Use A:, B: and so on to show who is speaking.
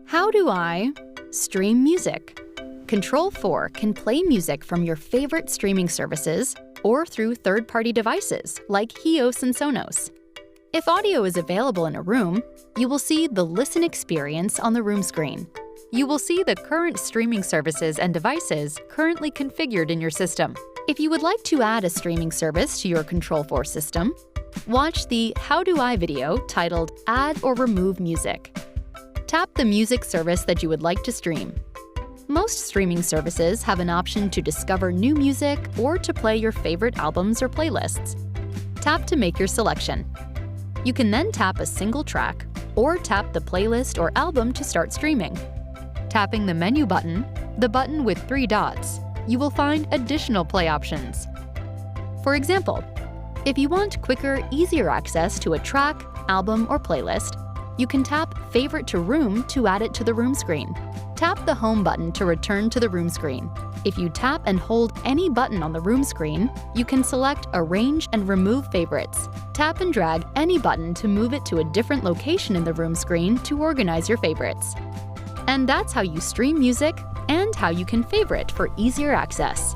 A: How do I stream music? Control4 can play music from your favorite streaming services or through third-party devices like HEOS and Sonos. If audio is available in a room, you will see the Listen experience on the room screen. You will see the current streaming services and devices currently configured in your system. If you would like to add a streaming service to your Control4 system, watch the How Do I video titled Add or Remove Music. Tap the music service that you would like to stream. Most streaming services have an option to discover new music or to play your favorite albums or playlists. Tap to make your selection. You can then tap a single track or tap the playlist or album to start streaming. Tapping the menu button, the button with 3 dots, you will find additional play options. For example, if you want quicker, easier access to a track, album, or playlist, you can tap Favorite to Room to add it to the room screen. Tap the Home button to return to the room screen. If you tap and hold any button on the room screen, you can select Arrange and Remove Favorites. Tap and drag any button to move it to a different location in the room screen to organize your favorites. And that's how you stream music and how you can favorite for easier access.